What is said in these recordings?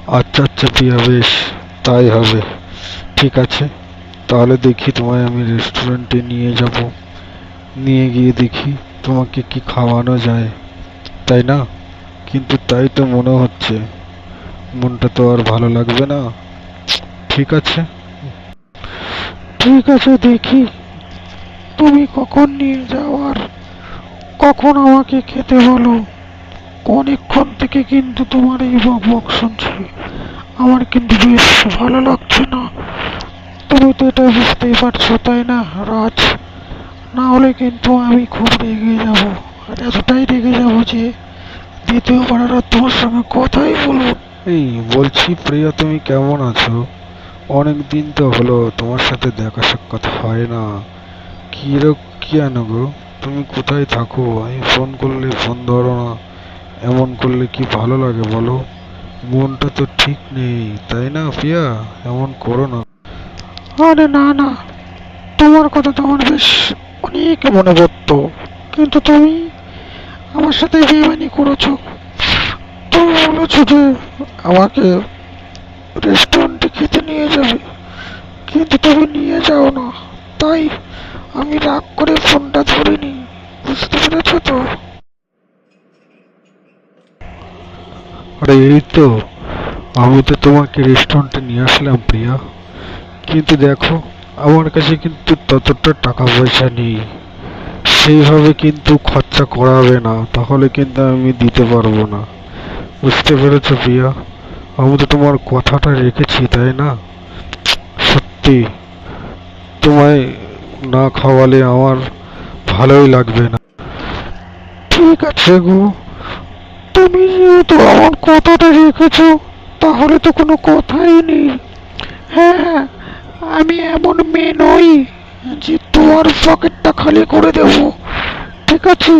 আচ্ছা আচ্ছা প্রিয়া, বেশ তাই হবে। ঠিক আছে, তাহলে দেখি তোমায় আমি রেস্টুরেন্টে নিয়ে যাব। নিয়ে গিয়ে দেখি তোমাকে কি খাওয়ানো যায়, তাই না? কিন্তু তাই তো মনে হচ্ছে, মনটা তো আর ভালো লাগবে না। ঠিক আছে। ঠিক আছে, দেখি তুমি কখন নিয়ে যাও আর কখন আমাকে খেতে বলো। অনেকক্ষণ থেকে কিন্তু তোমার এই বক বক শুনছি, আমার কিন্তু বেশ ভালো লাগছে না। তুমি তো এটা বুঝতেই পারছো তাই না রাজ? না হলে কিন্তু আমি খুব রেগে যাব, আর এতটাই রেগে যাব যে দ্বিতীয়বার আর তোমার সঙ্গে কথাই বলবো। এই বলছি প্রিয়া, তুমি কেমন আছো? অনেক দিন তো হলো তোমার সাথে দেখা সাক্ষাৎ হয় না। কেন গো? তুমি কোথায় থাকো? আমি ফোন করলে ফোন ধরো না। এমন করলে কি ভালো লাগে বলো? মনটা তো ঠিক নেই, তাই না প্রিয়া? এমন করো না। আরে না না, তোমার কথা তো আমার বেশ অনেক মনে পড়তো, কিন্তু তুমি আমার সাথে বেইমানি করেছো। তুমি বলেছো যে আমাকে রেস্টুরেন্টে খেতে নিয়ে যাবে, কিন্তু তুমি নিয়ে যাও না। তাই আমি রাগ করে ফোনটা ধরিনি, বুঝতে পেরেছো তো? আরে এই তো, আমি তো তোমাকে রেস্টুরেন্টে নিয়ে আসলাম প্রিয়া, কিন্তু দেখো আমার কাছে কিন্তু ততটা টাকা পয়সা নেই। সেইভাবে কিন্তু খরচা করাবে না, তাহলে কিন্তু আমি দিতে পারবো না। বুঝতে পেরেছো প্রিয়া? আমি তো তোমার কথাটা রেখেছি, তাই না? সত্যি, তোমায় না খাওয়ালে আমার ভালোই লাগবে না। ঠিক আছে গো, তুমি যেহেতু আমার কথাটা রেখেছো, তাহলে তো কোনো কথাই নেই। হ্যাঁ হ্যাঁ, আমি এমন মেয়ে নই যে তোমার পকেটটা খালি করে দেব। ঠিক আছে,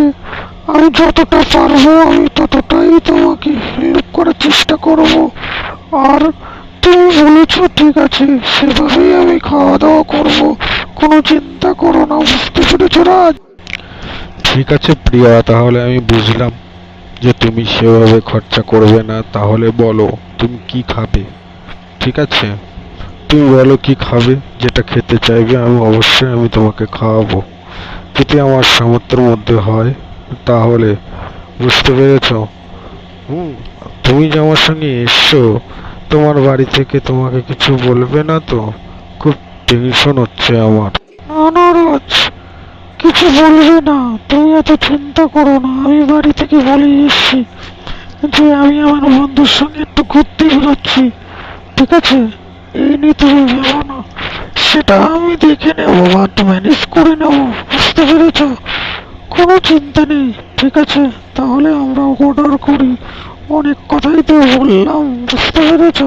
আমি যতটা পারবো আমি ততটাই তোমাকে হেল্প করার চেষ্টা করব। আর তুমি বলেছো ঠিক আছে, সেভাবেই আমি খাওয়া দাওয়া করব। কোনো চিন্তা করো না, বুঝতে পেরেছো রাজ? ঠিক আছে প্রিয়া, তাহলে আমি বুঝলাম যে তুমি সেভাবে খরচা করবে না। তাহলে বলো তুমি কি খাবে? ঠিক আছে, তুমি বলো কি খাবে, যেটা খেতে চাইবে আমি অবশ্যই তোমাকে খাওয়াবো, যদি আমার সামর্থ্যের মধ্যে হয় তাহলে। বুঝতে পেরেছো? হুম। তুমি যে আমার সঙ্গে এসছো, তোমার বাড়ি থেকে তোমাকে কিছু বলবে না তো? খুব টেনশন হচ্ছে আমার। না না রাজ, কিছু বলবে না, তুমি এত চিন্তা করো না। আমি বাড়ি থেকে বলে এসেছি যে আমি আমার বন্ধুর সঙ্গে একটু ঘুরতে বেরোচ্ছি। ঠিক আছে, এই নিয়ে তুমি ভেবো না, সেটা আমি দেখে নেবো বা ম্যানেজ করে নেবো। বুঝতে পেরেছ? কোনো চিন্তা নেই। ঠিক আছে, তাহলে আমরা অর্ডার করি। অনেক কথাই তো বললাম, বুঝতে পেরেছ?